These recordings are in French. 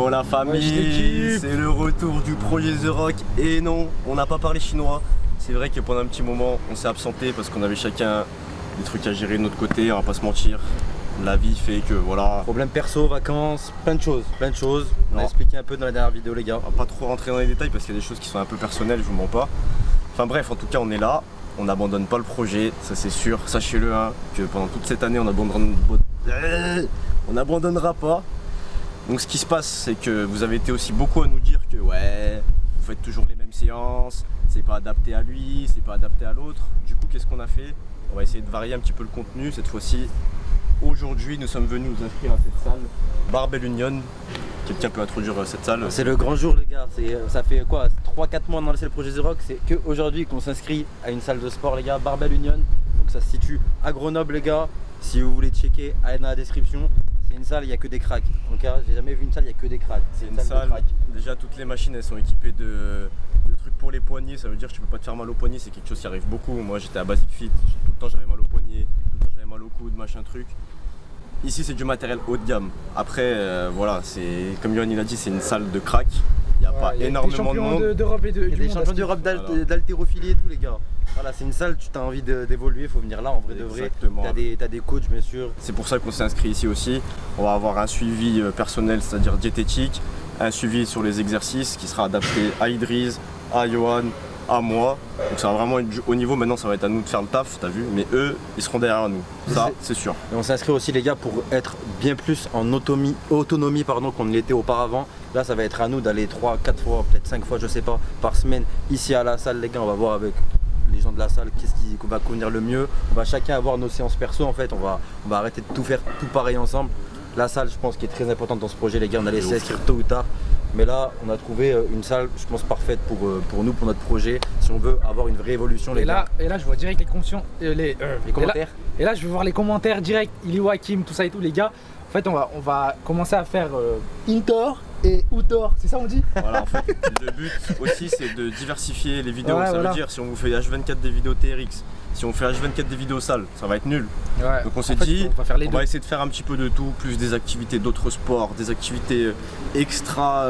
Yo la famille, c'est le retour du projet The Rock. Et non, on n'a pas parlé chinois. C'est vrai que pendant un petit moment, on s'est absenté parce qu'on avait chacun des trucs à gérer de notre côté, on va pas se mentir. La vie fait que voilà. Problème perso, vacances, plein de choses. On a expliqué un peu dans la dernière vidéo les gars. On va pas trop rentrer dans les détails parce qu'il y a des choses qui sont un peu personnelles, je vous mens pas. Enfin bref, en tout cas on est là, on n'abandonne pas le projet, ça c'est sûr. Sachez-le hein, que pendant toute cette année on n'abandonnera pas. Donc ce qui se passe c'est que vous avez été aussi beaucoup à nous dire que ouais, vous faites toujours les mêmes séances, c'est pas adapté à lui, c'est pas adapté à l'autre. Du coup qu'est-ce qu'on a fait? On va essayer de varier un petit peu le contenu cette fois-ci. Aujourd'hui, nous sommes venus nous inscrire à cette salle Barbell Union. Quelqu'un peut introduire cette salle? C'est le grand jour les gars, ça fait quoi 3-4 mois qu'on a lancé le projet The Rock, c'est qu'aujourd'hui qu'on s'inscrit à une salle de sport les gars, Barbell Union. Donc ça se situe à Grenoble les gars, si vous voulez checker, allez dans la description. C'est une salle, il n'y a que des cracks. Donc j'ai jamais vu une salle, il n'y a que des cracks. C'est une salle, déjà toutes les machines elles sont équipées de trucs pour les poignets, ça veut dire que tu peux pas te faire mal au poignet, c'est quelque chose qui arrive beaucoup. Moi j'étais à Basic Fit, tout le temps j'avais mal au poignet, tout le temps j'avais mal au coude, machin truc. Ici c'est du matériel haut de gamme. Après voilà, c'est comme Yohan il a dit, c'est une salle de crack. Il n'y a pas énormément de monde. d'Europe et Il y a des champions d'Europe d'haltérophilie et tout les gars. Voilà, c'est une salle, tu as envie d'évoluer, il faut venir là en vrai de vrai. T'as des coachs bien sûr. C'est pour ça qu'on s'est inscrit ici aussi. On va avoir un suivi personnel, c'est-à-dire diététique, un suivi sur les exercices qui sera adapté à Idriss, à Yohan, à moi. Donc ça va vraiment être du haut niveau. Maintenant ça va être à nous de faire le taf, t'as vu, mais eux ils seront derrière nous, ça c'est sûr. Et on s'inscrit aussi les gars pour être bien plus en autonomie qu'on ne l'était auparavant. Là ça va être à nous d'aller 3, 4 fois, peut-être 5 fois je sais pas par semaine ici à la salle les gars. On va voir avec les gens de la salle qu'est-ce qui va convenir le mieux. On va chacun avoir nos séances perso en fait, on va arrêter de tout faire tout pareil ensemble. La salle je pense qui est très importante dans ce projet les gars, on a laissé s'inscrire tôt ou tard. Mais là, on a trouvé une salle, je pense, parfaite pour nous, pour notre projet, si on veut avoir une vraie évolution. Et là, je vois direct les commentaires. Et là, je veux voir les commentaires direct, Iliou Hakim, tout ça et tout, les gars. En fait, on va commencer à faire Intor et Outor, c'est ça on dit? Voilà, en fait, le but aussi, c'est de diversifier les vidéos. Ouais, ça veut dire, si on vous fait H24 des vidéos TRX, si on fait H24 des vidéos salles, ça va être nul. Ouais. Donc on s'est dit, on va essayer de faire un petit peu de tout, plus des activités d'autres sports, des activités extra,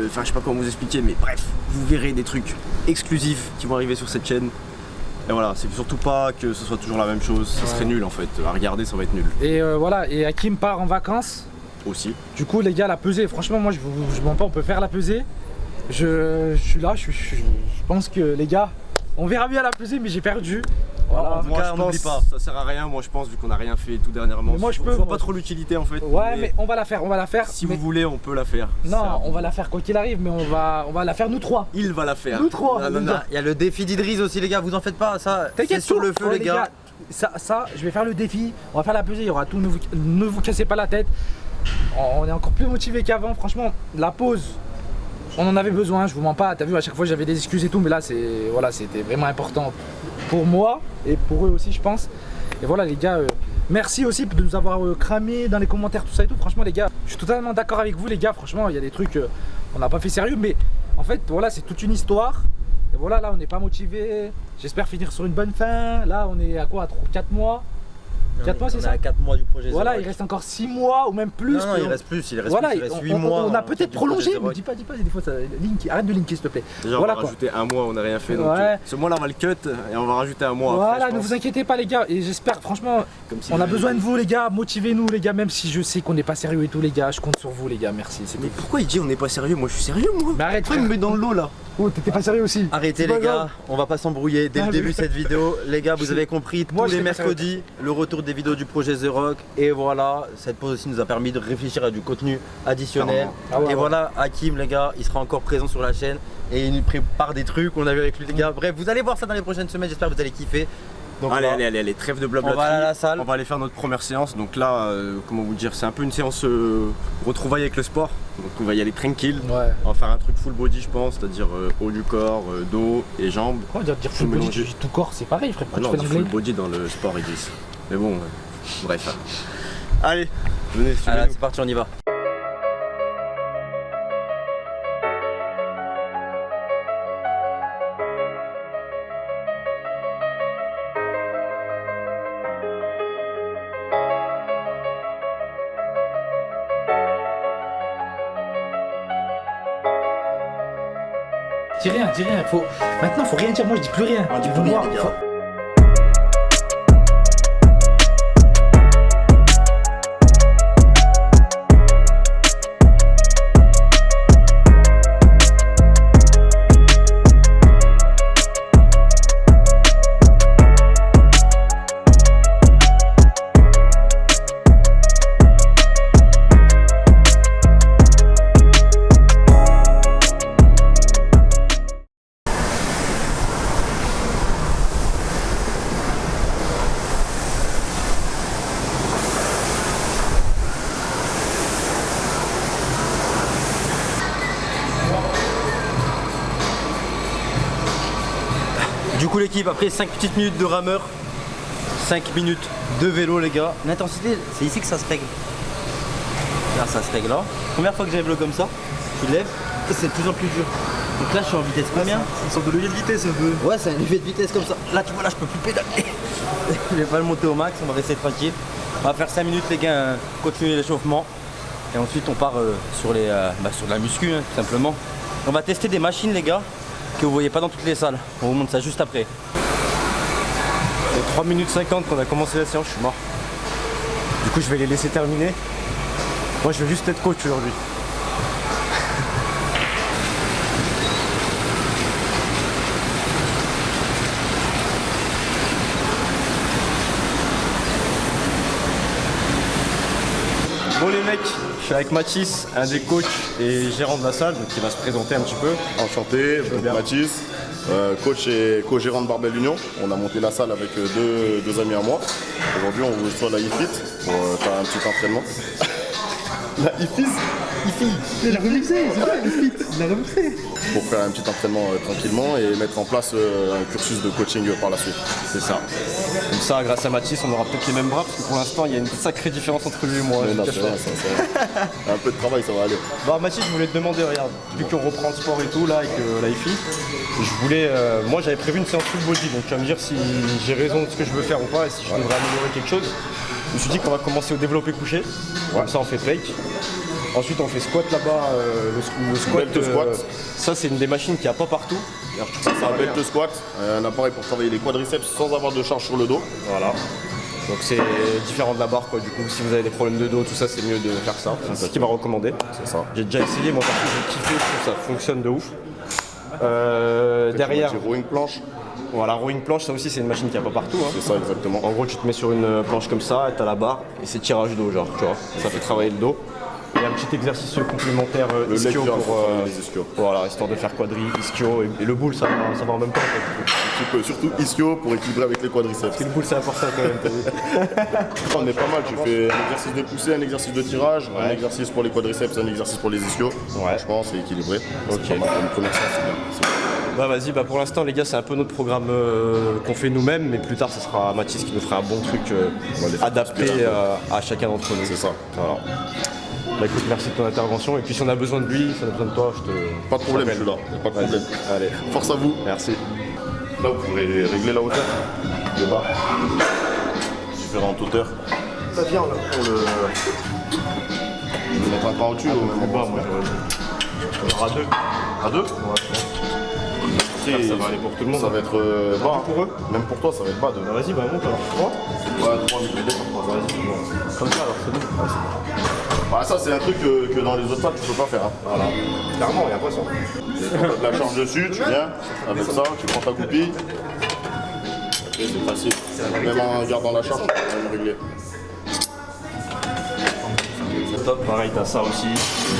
enfin je sais pas comment vous expliquer, mais bref, vous verrez des trucs exclusifs qui vont arriver sur cette chaîne. Et voilà, c'est surtout pas que ce soit toujours la même chose, ça serait nul en fait, à regarder ça va être nul. Et voilà, et Hakim part en vacances. Aussi. Du coup les gars, la pesée, franchement moi je mens pas, on peut faire la pesée. Je suis là, je pense que les gars, on verra bien la pesée mais j'ai perdu. Voilà, moi je pense pas, ça sert à rien, moi je pense vu qu'on a rien fait tout dernièrement. Mais moi je vois pas trop l'utilité en fait. Ouais mais on va la faire, Si vous voulez on peut la faire. Non, on va la faire quoi qu'il arrive, mais on va la faire nous trois. Il va la faire. Nous trois. Non. Il y a le défi d'Idriss aussi les gars, vous en faites pas, ça c'est sur le feu les gars. Ça, je vais faire le défi, on va faire la pesée, il y aura tout, ne vous cassez pas la tête. On est encore plus motivé qu'avant, franchement, la pause, on en avait besoin, je vous mens pas, t'as vu à chaque fois j'avais des excuses et tout, mais là c'était vraiment important pour moi et pour eux aussi je pense. Et voilà les gars, merci aussi de nous avoir cramé dans les commentaires tout ça et tout, franchement les gars, je suis totalement d'accord avec vous les gars, franchement il y a des trucs, on n'a pas fait sérieux, mais en fait voilà c'est toute une histoire. Et voilà là on n'est pas motivé, j'espère finir sur une bonne fin, là on est à quoi, à 4 mois? 4 mois c'est ça? On est à 4 mois du projet. Voilà, il reste encore 6 mois ou même plus. Non, il reste plus, il reste 8 mois. On a peut-être prolongé, mais dis pas, des fois ça link, arrête de linker s'il te plaît. Déjà on va rajouter un mois, on n'a rien fait, donc ce mois là on va le cut et on va rajouter un mois. Voilà, ne vous inquiétez pas les gars, et j'espère franchement, on a besoin de vous les gars, motivez-nous les gars, même si je sais qu'on n'est pas sérieux et tout les gars, je compte sur vous les gars, merci. Mais pourquoi il dit on n'est pas sérieux? Moi je suis sérieux moi. Mais arrête, il me met dans le lot là. Oh t'étais pas sérieux aussi. Arrêtez les gars, on va pas s'embrouiller dès le début de cette vidéo. Les gars vous avez compris, tous les mercredis, le retour des vidéos du projet The Rock. Et voilà, cette pause aussi nous a permis de réfléchir à du contenu additionnel. Et voilà, Hakim les gars, il sera encore présent sur la chaîne. Et il nous prépare des trucs qu'on a vu avec lui les gars. Bref, vous allez voir ça dans les prochaines semaines, j'espère que vous allez kiffer. Donc allez, trêve de blabla. On va aller à la salle. On va aller faire notre première séance. Donc là, comment vous dire, c'est un peu une séance retrouvaille avec le sport. Donc on va y aller tranquille. Ouais. On va faire un truc full body, je pense, c'est-à-dire haut du corps, dos et jambes. Pourquoi dire full body, tout corps, c'est pareil, frère. Non, on dit full body dans le sport, ils disent. Mais bon, bref. Allez, venez, allez, c'est parti, on y va. dis rien, dis rien. Maintenant, faut rien dire. Moi, je dis plus rien. On dit Ils plus vont rien, voir. les gars. Du coup l'équipe, après 5 petites minutes de rameur, 5 minutes de vélo les gars. L'intensité, c'est ici que ça se règle. Là ça se règle là. Première fois que j'ai un vélo comme ça, tu lèves et c'est de plus en plus dur. Donc là je suis en vitesse combien? Ils sont de levier de vitesse un peu. Ouais, c'est un levier de vitesse comme ça. Là tu vois, là je peux plus pédaler. Je vais pas le monter au max, on va rester tranquille. On va faire 5 minutes les gars, continuer l'échauffement. Et ensuite on part sur sur de la muscu tout simplement. On va tester des machines les gars que vous voyez pas dans toutes les salles. On vous montre ça juste après. Ça fait 3 minutes 50 qu'on a commencé la séance, je suis mort. Du coup je vais les laisser terminer. Moi je vais juste être coach aujourd'hui. Bon les mecs, je suis avec Mathis, un des coachs et gérant de la salle, donc il va se présenter un petit peu. Enchanté, je m'appelle Mathis, coach et co-gérant de Barbell Union. On a monté la salle avec deux amis à moi. Aujourd'hui, on vous reçoit la IFIT pour faire un petit entraînement. La IFIT Il a remixé, c'est vrai, il a remixé. pour faire un petit entraînement tranquillement et mettre en place un cursus de coaching par la suite. C'est ça. Comme ça, grâce à Mathis, on aura peut-être les mêmes bras, parce que pour l'instant, il y a une sacrée différence entre lui et moi. Mais je non, te cache c'est pas. rien, ça. Un peu de travail, ça va aller. Bah Mathis, je voulais te demander, regarde, vu qu'on reprend le sport et tout là avec la FI, je voulais, moi j'avais prévu une séance full body, donc tu vas me dire si j'ai raison de ce que je veux faire ou pas et si je devrais améliorer quelque chose. Je me suis dit qu'on va commencer au développé couché, comme ça on fait plate. Ensuite on fait squat là-bas, le squat, Belt squat. ça c'est une des machines qu'il n'y a pas partout. Alors, je trouve C'est un belt squat, un appareil pour travailler les quadriceps sans avoir de charge sur le dos. Voilà. Donc c'est différent de la barre quoi, du coup si vous avez des problèmes de dos, tout ça c'est mieux de faire ça. C'est ce qu'il m'a recommandé. C'est ça. J'ai déjà essayé, moi par contre j'ai kiffé, je trouve que ça fonctionne de ouf. Derrière, J'ai rowing planche, voilà, rowing planche, ça aussi c'est une machine qu'il n'y a pas partout. Hein. c'est ça exactement. En gros tu te mets sur une planche comme ça, et t'as la barre, et c'est tirage d'eau genre, tu vois, ça fait travailler le dos. Et un petit exercice complémentaire Le leg ischio curl pour pour les ischios. voilà, histoire de faire quadri, ischio et le boule ça va en même temps en fait. Un petit peu, surtout ischio pour équilibrer avec les quadriceps. Et le boule c'est important quand même, t'as vu. On est pas mal, tu fais un exercice de poussée, un exercice de tirage, un exercice pour les quadriceps, un exercice pour les ischios. Ouais. Je pense, c'est équilibré. Ok. C'est pas mal, comme première séance, c'est bien. C'est bien. Bah vas-y, bah pour l'instant les gars c'est un peu notre programme qu'on fait nous-mêmes, mais plus tard ce sera Mathis qui nous fera un bon truc va les faire adapté inspirer à chacun d'entre nous. C'est ça. Voilà. Bah écoute, merci de ton intervention, et puis si on a besoin de lui, si on a besoin de toi, je te... Pas de problème, je suis là. Pas de problème. Allez, Force à vous. merci. Là, vous pourrez régler la hauteur de bas. Différentes hauteurs. Ça vient là pour le... Vous mettre un pas au-dessus ou même en bas, moi. On aura deux. À deux. Ça va aller pour tout le monde. Ça va être bas. pour eux. Même pour toi, ça va être bas. Bah vas-y, bah monte alors. 3. Ouais, 3 000 Vas-y, bon. Comme ça alors, c'est bon. Bah, ça, c'est un truc que dans les autres salles, tu peux pas faire. Hein. Voilà. Clairement, il y a pas ça. Quand t'as de la charge dessus, tu viens avec ça, tu prends ta goupille. Ok, c'est facile. Même en gardant la charge, tu peux régler. Top, pareil, t'as ça aussi.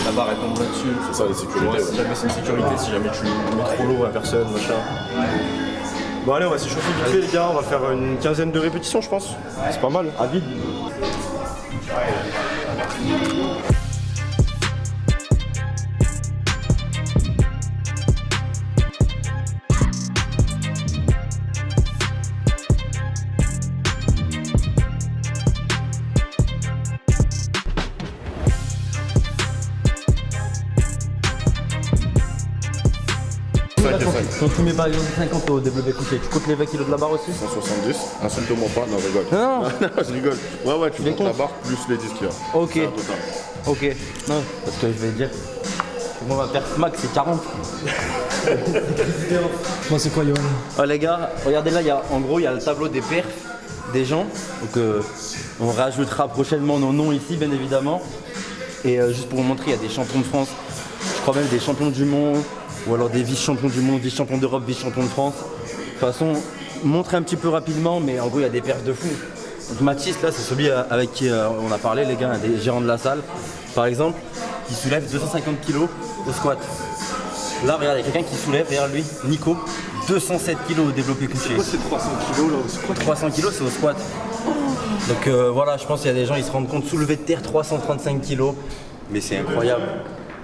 La barre elle tombe là-dessus. C'est ça, les sécurités. Si jamais c'est une sécurité, si jamais tu mets trop lourd à personne, machin. Bon allez, on va s'échauffer vite fait les gars, on va faire une quinzaine de répétitions je pense. C'est pas mal, à vide. Quand tu mets par exemple 50 au développé couché, tu comptes les 20 kg de la barre aussi? 170, insulte-moi pas, non, je rigole. Non. Non, je rigole. Ouais, tu comptes la comptes. barre plus les disques qu'il y a. Ok. C'est un total. Ok. Non, parce que je vais dire Moi, ma perf max, c'est 40. Bon, c'est quoi, Yoann? Oh, les gars, regardez là, en gros, il y a le tableau des perfs des gens. Donc, on rajoutera prochainement nos noms ici, bien évidemment. Et juste pour vous montrer, il y a des champions de France. Je crois même des champions du monde. Ou alors des vice-champions du monde, vice-champions d'Europe, vice-champions de France. De toute façon, montrer un petit peu rapidement, mais en gros, il y a des perfs de fou. Donc Mathis, là, c'est celui avec qui on a parlé, les gars, un des gérants de la salle. Par exemple, qui soulève 250 kg au squat. Là, regarde, il y a quelqu'un qui soulève, regarde lui, Nico, 207 kg au développé couché. C'est 300 kg là au squat. 300 kg, c'est au squat. Donc voilà, je pense qu'il y a des gens, ils se rendent compte, soulever de terre 335 kg, mais c'est incroyable.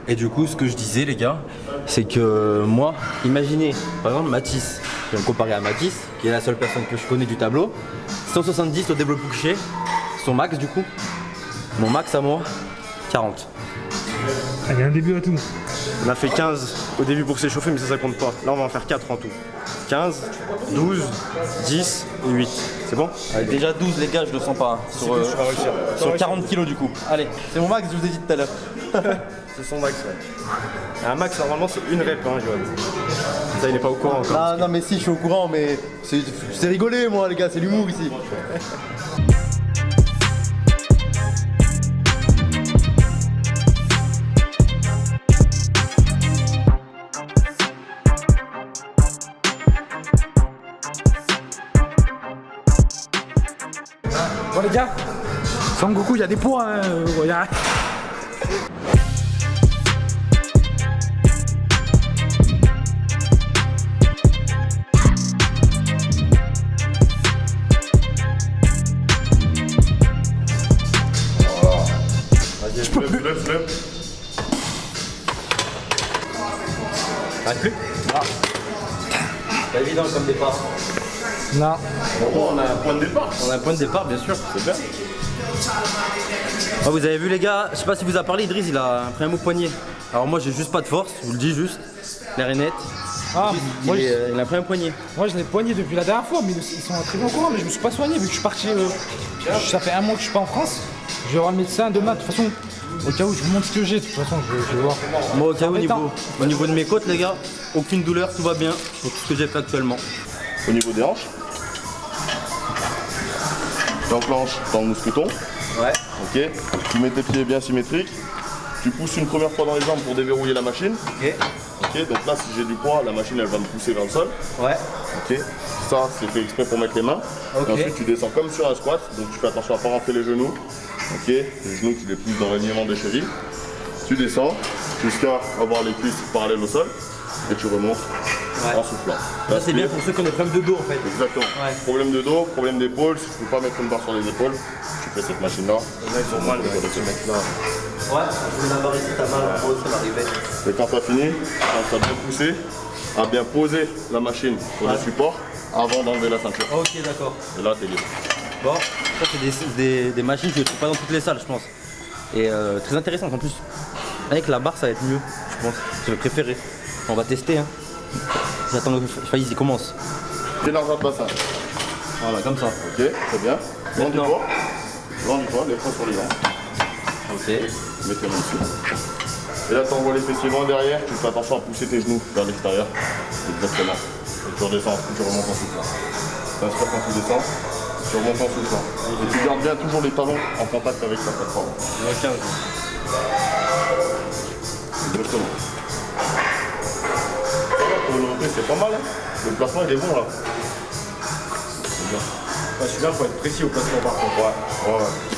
Et du coup, ce que je disais, les gars, c'est que moi, imaginez, par exemple, Mathis, je vais me comparer à Mathis, qui est la seule personne que je connais du tableau, 170 au développé couché, son max du coup, mon max à moi, 40. Ah, il y a un début à tout. On a fait 15 au début pour s'échauffer, mais ça compte pas. Là, on va en faire 4 en tout. 15, 12, 10 et 8. C'est bon? Déjà 12 les gars, je le sens pas. Hein, sur 40 kg du coup. Allez, c'est mon max, je vous ai dit tout à l'heure. C'est son max, ouais. Un max, normalement, c'est une rep, hein, Johan. Ça, il est pas au courant encore. Ah non mais si, je suis au courant, mais c'est rigolé moi les gars, c'est l'humour ici. Bon, les gars, Son Goku, il y a des poids, hein. Y a... Je peux plus. Lève. T'arrives plus? Ah. C'est pas évident comme départ. Non. Bon, on a un point de départ. On a un point de départ bien sûr. C'est bien. Oh, vous avez vu les gars, je sais pas si vous a parlé, Idriss il a pris un mot poignet. Alors moi j'ai juste pas de force, je vous le dis juste, l'air est net. Ah, moi, Il a pris un poignet. moi je l'ai poigné depuis la dernière fois, mais ils sont très bien au courant, mais je me suis pas soigné vu que je suis parti. Ça fait un mois que je suis pas en France. Je vais voir le médecin demain. De toute façon, au cas où je vous montre ce que j'ai, de toute façon je vais voir. Moi au cas où au niveau de mes côtes les gars, aucune douleur, tout va bien pour tout ce que j'ai fait actuellement. Au niveau des hanches, tu enclenches dans le mousqueton. Ouais. Ok. Tu mets tes pieds bien symétriques. Tu pousses une première fois dans les jambes pour déverrouiller la machine. Ok. Ok. Donc là, si j'ai du poids, la machine elle va me pousser vers le sol. Ouais. Ok. Ça, c'est fait exprès pour mettre les mains. Ok. Et ensuite, tu descends comme sur un squat. Donc tu fais attention à ne pas rentrer les genoux. Ok. Les genoux, tu les pousses dans l'alignement des chevilles. Tu descends jusqu'à avoir les cuisses parallèles au sol. Et tu remontes en soufflant. Ça c'est bien pour ceux qui ont des problèmes de dos en fait. Exactement. Ouais. Problème de dos, problème d'épaule, si tu ne peux pas mettre une barre sur les épaules, tu fais cette machine-là. Ils sont mal, de ce mec-là. Ouais, je vais l'avoir ici, t'as mal, moi aussi ça m'arrivait. Et quand tu as fini, quand tu as bien poussé, à bien poser la machine sur le support avant d'enlever la ceinture. Ok d'accord. Et là, tu es libre. Bon, ça c'est des machines que je trouve pas dans toutes les salles je pense. Et très intéressantes en plus. Avec la barre ça va être mieux, je pense. C'est le préféré. On va tester hein. J'attends que Faiz il commence. Fais l'argent de bassin. Voilà, comme ça. Ok, très bien. Long du poids. Long du poids, les freins sur les jambes. Ok. Mets tes mains dessus. Et là, tu envoies les fessiers loin derrière. Tu fais attention à pousser tes genoux vers l'extérieur. Exactement. Et tu redescends, tu remontes en soufflant. T'inspires quand tu descends, tu remontes en soufflant. Et tu gardes bien toujours les talons en contact avec la plateforme. 15. Exactement. Pour le montrer, c'est pas mal. Hein. Le placement, il est bon là. C'est bien. Ouais, celui-là, faut être précis au placement par contre. Ouais.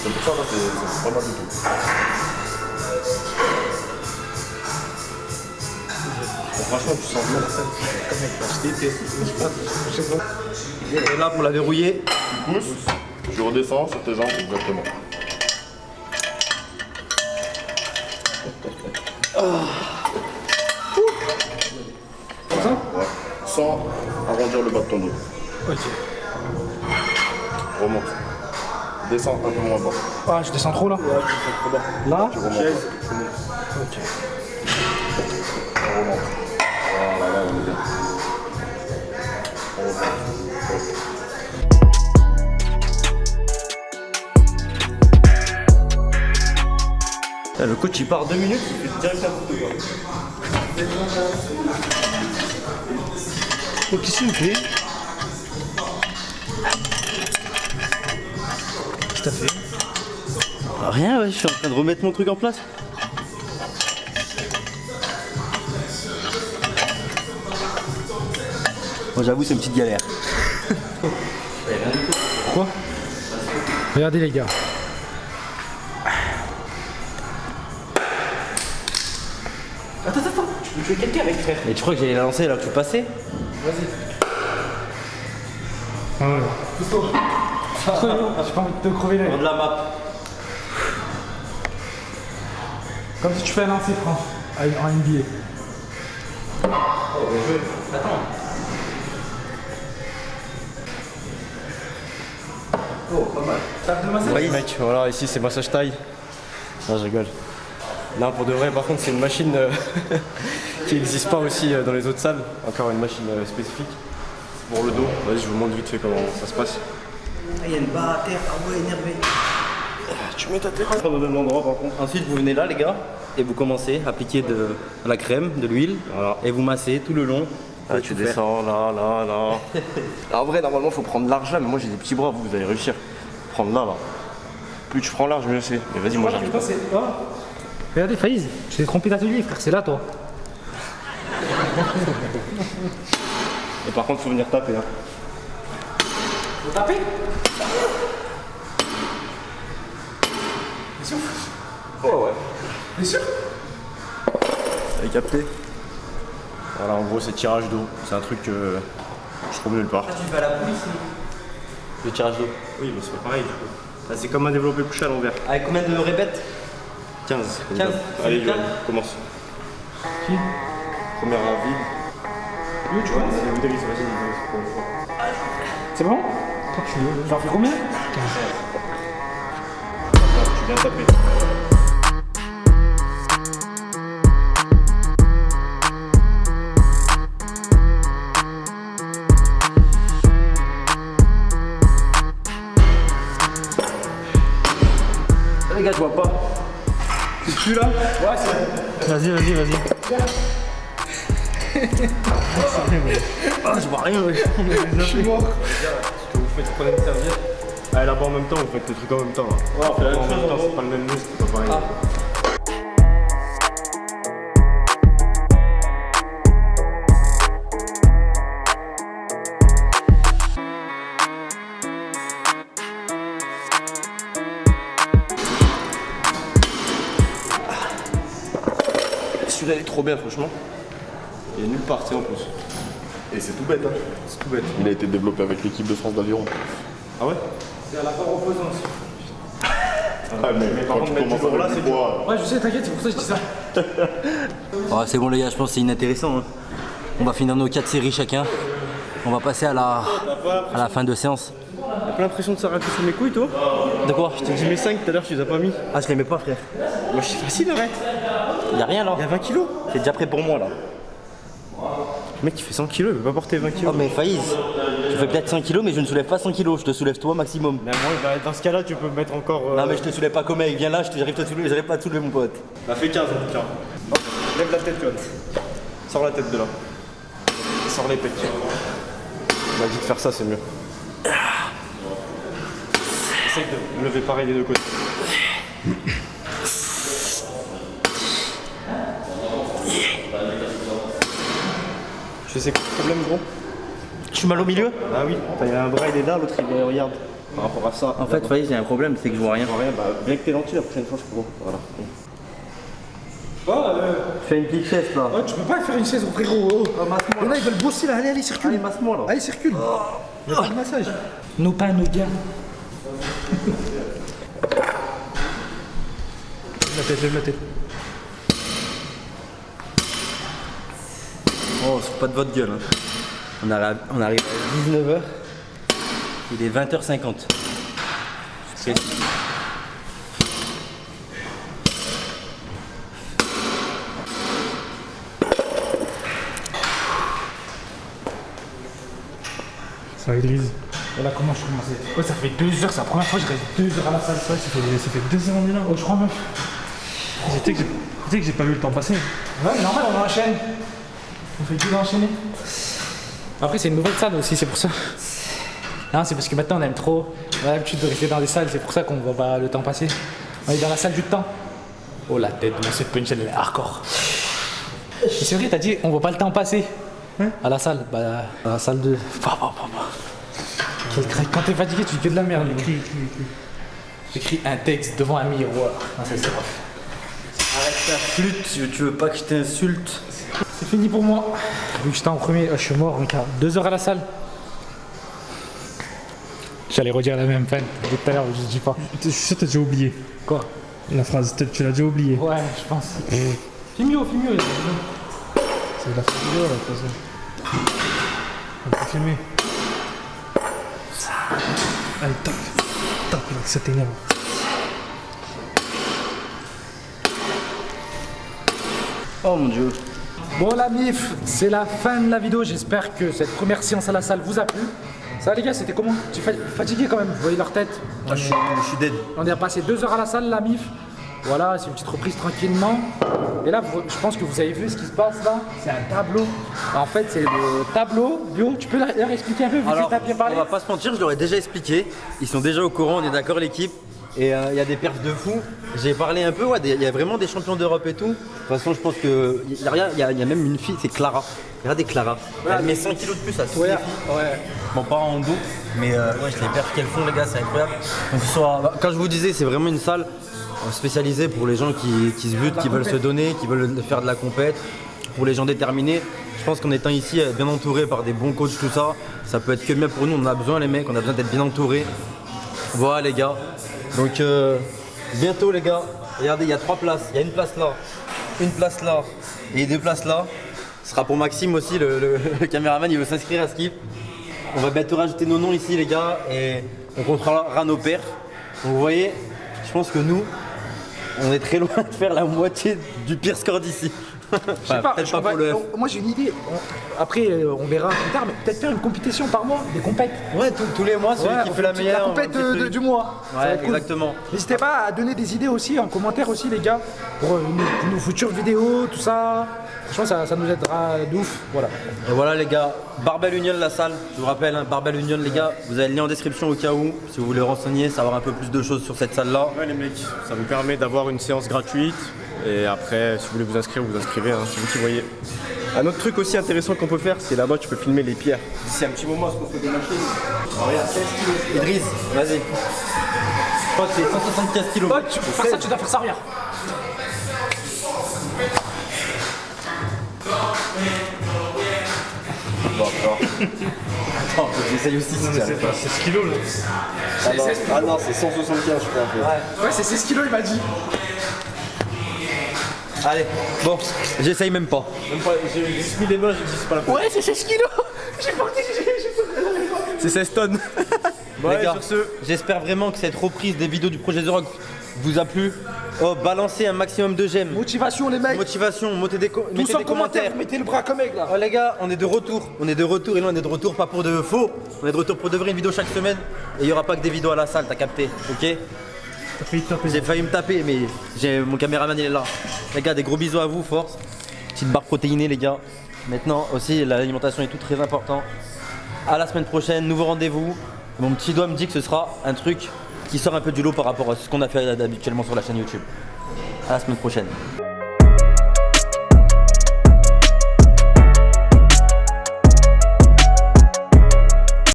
C'est pour ça, là, c'est pas mal du tout. Bon, franchement, tu sens bien la salle. Je déteste. Et là pour la verrouiller. Tu pousses, tu redescends sur tes jambes, exactement. Ouais. Sans arrondir le bas de ton dos. Ok. Remonte. Descends un peu moins bas. Ah, je descends trop là. Là. Tu remontes. Ok. On remonte. Voilà, là, on est bien. On remonte. Le coach il part 2 minutes, il fait direct n'importe quoi. Oh, qu'est-ce qu'il me fait? Qu'est-ce que t'as fait? Rien, ouais, je suis en train de remettre mon truc en place. Moi j'avoue c'est une petite galère. Quoi? Regardez les gars. Attends, tu peux tuer quelqu'un avec frère. Et tu crois que j'allais la lancer là que tu passais? Vas-y. Ah ouais. Pousse-toi. J'ai pas envie de te crever là. De la map. Comme si tu fais un lancer franc en NBA. Oh, bien joué. Attends. Oh, pas mal. Table de massage. Oui mec, voilà, ici c'est massage taille. Non, je rigole. Là pour de vrai, par contre c'est une machine qui n'existe pas aussi dans les autres salles. Encore une machine spécifique. Pour le dos, vas-y je vous montre vite fait comment ça se passe. Il y a une barre à terre, ah ouais, énervé. Tu mets ta tête Au même endroit par contre. Ensuite vous venez là les gars et vous commencez à appliquer de la crème, de l'huile, Voilà. et vous massez tout le long. Ah, tu descends là, là, là. En vrai normalement faut prendre large là, mais moi j'ai des petits bras, vous allez réussir. Prendre là, là. Plus tu prends large, mieux c'est. Mais vas-y, moi j'arrive pas. Regardez Faïz, je t'ai trompé d'atelier frère, c'est là toi. Et par contre faut venir taper hein. Vous tapez? Bien sûr. Oh ouais. Bien sûr. T'avais capté? Voilà, en gros c'est tirage d'eau. C'est un truc que je trouve nulle part. Tu fais à la police le tirage d'eau. Oui, mais c'est pas pareil du coup. Là c'est comme un développé couché à l'envers. Avec combien de répètes? 15. 15. Allez, C'est Yoann, 15. commence. Qui? Première en vide. Oui, tu vois. Vas-y. C'est bon? Toi, j'en fais combien? 15. Tu viens taper. Les gars, je vois pas. C'est plus là? Ouais, c'est vrai. Vas-y. Ah, je vois rien, ouais. Je suis mort. Ce que vous faites, prenez une serviette. Allez là-bas en même temps, vous faites le truc en même temps. Hein. Ouais, on fait la même En même chose, temps, en c'est pas le même muscle, c'est pas pareil. Celui-là il est trop bien franchement. Il est nulle part, c'est en plus. Et c'est tout bête, hein. C'est tout bête. Il a été développé avec l'équipe de France d'aviron. Ah ouais? C'est à la fois reposance. Ah, mais par quand contre, tu mettre commences du lourd là, avec c'est du poids, Ouais, je sais, t'inquiète, c'est pour ça que je dis ça. Oh, c'est bon les gars, je pense que c'est inintéressant. Hein. On va finir nos 4 séries chacun. On va passer à la fin de séance. T'as pas l'impression de s'arrêter sur mes couilles toi? De quoi? Je t'ai dit mes 5 tout à l'heure, tu les as pas mis. Ah, je les mets pas, frère. Moi c'est facile, arrête. Y'a rien là. Il y a 20 kilos. C'est déjà prêt pour moi là. Le mec il fait 100 kilos, il peut pas porter 20 Oh, kilos. mais Faïz, tu fais peut-être 100 kilos, mais je ne soulève pas 100 kilos. Je te soulève toi maximum. Mais moi, bah, dans ce cas-là, tu peux mettre encore. Non, mais je te soulève pas comme mec. Viens là, j'arrive pas à te soulever, mon pote. Bah, fais 15 en tout cas. Hop, lève la tête, Yoann. Sors la tête de là. Sors les pecs. On m'a dit de faire ça, c'est mieux. Essaye de lever pareil des deux côtés. Tu sais c'est quoi le problème, gros? Je suis mal au milieu? Ah oui, il y a un bras il est là, l'autre il est regarde. Par rapport à ça. En fait, Faïz, il y a un problème, c'est que je vois rien. rien, bah bien que t'es lentilles la prochaine fois, frérot. Voilà. Fais une petite chaise là. Ouais, tu peux pas faire une chaise au frérot. Oh. Il y en a, ils veulent bosser là. Allez, circule. Allez, masse-moi là. Allez, circule. Il y a pas de massage. Nos pains, nos gains. Lève la tête. Oh, c'est pas de votre gueule. Hein. On arrive à 19h. Il est 20h50. C'est... Ça va, Idriss. Voilà comment je commençais. Ouais, ça fait 2 heures, c'est la première fois que je reste 2 heures à la salle. Ouais, ça fait 2 heures on est là. Oh, je crois même. Tu sais que j'ai pas vu le temps passer. Ouais, mais normal, on enchaîne. On fait que d'enchaîner. Après, c'est une nouvelle salle aussi, c'est pour ça. Non, c'est parce que maintenant on aime trop. On a l'habitude de rester dans des salles, c'est pour ça qu'on voit pas le temps passer. On est dans la salle du temps. Oh la tête de mon set punch, elle est hardcore. Mais c'est vrai, t'as dit on voit pas le temps passer. À la salle, bah à la salle de. Quel crack. Quand t'es fatigué, tu dis que de la merde. Écris un texte devant un miroir. Ah, ça c'est rough. Arrête ta flûte, tu veux pas que je t'insulte? C'est fini pour moi. Vu que j'étais en premier, je suis mort. Regarde, 2 heures à la salle. J'allais redire la même peine. Depuis tout à l'heure, je dis pas. Je suis sûr que t'as déjà oublié. Quoi? La phrase, tu l'as déjà oublié. Ouais, je pense. Filme-yo. C'est de la vidéo là, de toute façon. On peut filmer. Allez, tape, là, que ça t'énerve. Oh mon dieu. Bon la mif, c'est la fin de la vidéo. J'espère que cette première séance à la salle vous a plu. Ça les gars, c'était comment? Tu es fatigué quand même, vous voyez leur tête. Je suis dead. On est passé 2 heures à la salle, la mif. Voilà, c'est une petite reprise tranquillement. Et là, je pense que vous avez vu ce qui se passe là. C'est un tableau. En fait, c'est le tableau. Bio, tu peux leur expliquer un peu, vu que t'as bien parlé? On va pas se mentir, je leur ai déjà expliqué. Ils sont déjà au courant, on est d'accord l'équipe. Et il y a des perfs de fou. J'ai parlé un peu, ouais, il y a vraiment des champions d'Europe et tout. De toute façon, je pense que. Il y a même une fille, c'est Clara. Regardez Clara. Elle met 100 kilos de plus à toutes les filles. Ouais. Bon, pas en dos, mais ouais, les perfs qu'elles font, les gars, c'est incroyable. Donc, quand je vous disais, c'est vraiment une salle spécialisée pour les gens qui se butent, qui veulent se donner, qui veulent faire de la compète, pour les gens déterminés. Je pense qu'en étant ici, bien entouré par des bons coachs, tout ça, ça peut être que bien pour nous. On a besoin, les mecs, on a besoin d'être bien entourés. Voilà, les gars. Donc, bientôt, les gars, regardez, il y a 3 places. Il y a une place là, une place là et 2 places là. Ce sera pour Maxime aussi, le caméraman, il veut s'inscrire à Skip. On va bientôt rajouter nos noms ici, les gars, et on contrôlera nos perfs. Donc, vous voyez, je pense que nous, on est très loin de faire la moitié du pire score d'ici. Je sais pas, moi j'ai une idée. Après, on verra plus tard, mais peut-être faire une compétition par mois, des compètes. Ouais, tous les mois, celui qui fait la meilleure. La compète du mois. Ça va Ouais, être cool. exactement. N'hésitez pas à donner des idées aussi en commentaire aussi, les gars, pour nos futures vidéos, tout ça. Franchement, ça nous aidera d'ouf. Voilà. Et voilà, les gars, Barbell Union, la salle. Je vous rappelle, hein, Barbell Union, les gars, vous avez le lien en description au cas où, si vous voulez renseigner, savoir un peu plus de choses sur cette salle-là. Ouais les mecs, ça vous permet d'avoir une séance gratuite. Et après, si vous voulez vous inscrire, vous inscrivez, hein, c'est vous qui voyez. Un autre truc aussi intéressant qu'on peut faire, c'est là-bas, tu peux filmer les pierres. D'ici un petit moment, est-ce qu'on fait des machines? Regarde, 16 kilos. Idriss, vas-y. Je crois que c'est 175 kilos. Pour faire ça, tu dois faire ça, regarde. Bon, attends, j'essaye aussi. Non, mais c'est pas 16 kilos là. Ah non, c'est 175 je crois un peu. Ouais, c'est 16 kilos, il m'a dit. Allez, bon, j'essaye même pas. J'ai juste mis les mains, j'ai dit c'est pas la peine. Ouais, c'est 16 kilos. J'ai porté, C'est 16 tonnes. Bon, Les allez, gars, sur ce, j'espère vraiment que cette reprise des vidéos du projet The Rock vous a plu. Oh, balancez un maximum de j'aime. Motivation, les mecs. Motivation, mettez des Tous en commentaire, mettez le bras comme aigle là. Oh les gars, on est de retour. On est de retour et là on est de retour pas pour de faux. On est de retour pour de vrai, une vidéo chaque semaine. Et il n'y aura pas que des vidéos à la salle, t'as capté, ok? T'as failli te taper. J'ai failli me taper, mais mon caméraman il est là. Les gars, des gros bisous à vous, force. Petite barre protéinée, les gars. Maintenant aussi, l'alimentation est tout très important. À la semaine prochaine, nouveau rendez-vous. Mon petit doigt me dit que ce sera un truc qui sort un peu du lot par rapport à ce qu'on a fait habituellement sur la chaîne YouTube. À la semaine prochaine.